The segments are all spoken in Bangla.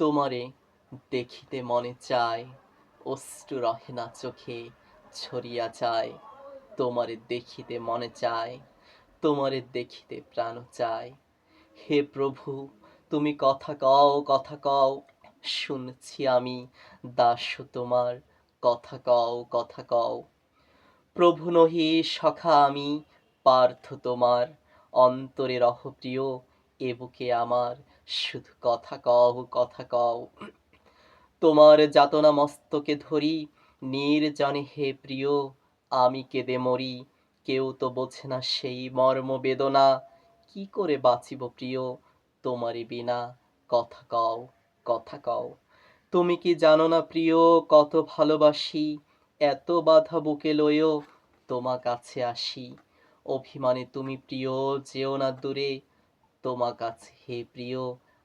তোমারে দেখিতে মনে চায়, অশ্রু রহে না চোখে ঝরিয়া যায়। তোমারে দেখিতে মনে চায়, তোমারে দেখিতে প্রাণ চায়। হে প্রভু, তুমি কথা কও, কথা কও, শুনছি আমি দাস তোমার। কথা কও, কথা কও। প্রভু নহি সখা আমি, পার্থ তোমার। অন্তরে রহ প্রিয়, এ বুকে আমার। শুধু কথা কও, কথা কও। তোমার যাতনা মস্তকে ধরি, নির্জনে হে প্রিয়। আমি কেঁদে মরি, কেউ তো বোঝে না সেই মর্ম বেদনা। কি করে বাঁচিব প্রিয়, তোমারি বিনা। কথা কও, কথা কও। তুমি কি জানো না প্রিয়, কত ভালোবাসি। এত বাধা বুকে লইও তোমা কাছে আসি। অভিমানে তুমি প্রিয়, যেও না দূরে। তোমা কাছে হে প্রিয়,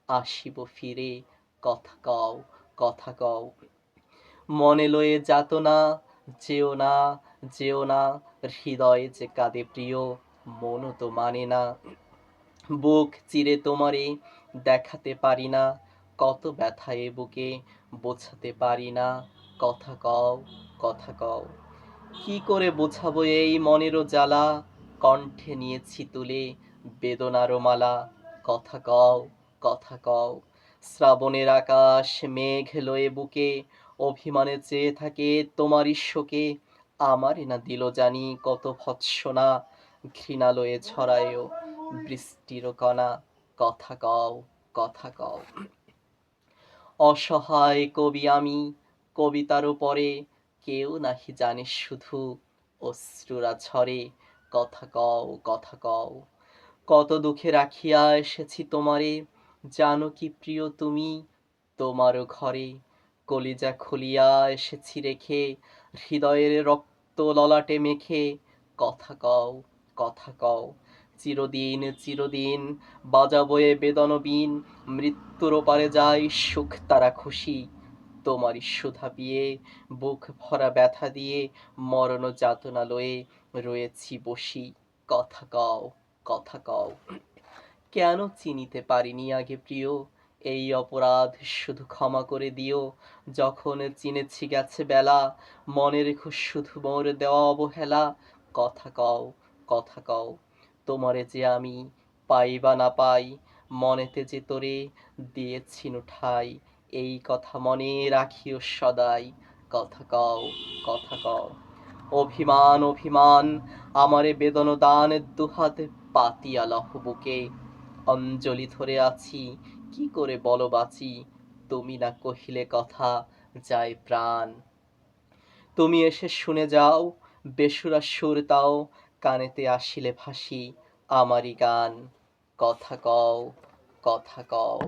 আসিব ফিরে। কথা কও, কথা কও। মনে লয়ে যাতনা, যেও না, যেও না। হৃদয়ে যে কাঁদে প্রিয়, মনও তো মানে না। বুক চিরে তোমারে দেখাতে পারি না। কত ব্যথা এ বুকে, বোঝাতে পারি না। কথা কও, কথা কও। কি করে বোঝাবো এই মনেরও জ্বালা। কণ্ঠে নিয়েছি তুলে বেদনারও মালা। কথা কও, কথা কও। শ্রাবণের আকাশ মেঘ লয়ে বুকে, অভিমানে চেয়ে থাকে তোমারই শোকে। আমারে না দিল জানি কত ভৎসনা, ঘৃণা লয়ে ছড়ায়ও বৃষ্টির কণা। কথা কও, কথা কও। অসহায় কবি আমি, কবিতারও পরে কেউ নাহি জানে শুধু অশ্রুরা ঝরে। কথা কও, কথা কও। কত দুঃখে রাখিয়া এসেছি তোমারে, জানো কি প্রিয় তুমি, তোমারও ঘরে। কলিজা খুলিয়া এসেছি রেখে, হৃদয়ের রক্ত ললাটে মেখে। কথা কও, কথা কও। চিরদিন, চিরদিন বাজাবো এ বেদনবিন। মৃত্যুর ওপারে যাই সুখ তারা খুশি। তোমারই সুধা পিয়ে, বুক ভরা ব্যথা দিয়ে, মরণ যাতনা লয়ে রয়েছি বসি। কথা কও, কথা কও। কেন চিনিতে পারিনি আগে প্রিয়, এই অপরাধ শুধু ক্ষমা করে দিও। যখন চিনেছি গেছে বেলা, মনে রেখো শুধু মোর দেওয়া অবহেলা। কথা কও, কথা কও। তোমারে যে আমি পাই বা না পাই, মনেতে যে তোরে দিয়েছিনু ঠাই। এই কথা মনে রাখিও সদাই। কথা কও, কথা কও। অভিমান, অভিমান, আমারে বেদন দান। দুহাত পাতিয়া লহ বুকে, অঞ্জলি ধরে আছি। কি করে বলো বাঁচি, তুমি না কহিলে কথা, যায় প্রাণ। তুমি এসে শুনে যাও, বেসুরা সুর তাও, কানেতে আসিলে ভাসি আমারই গান। কথা কও, কথা কও।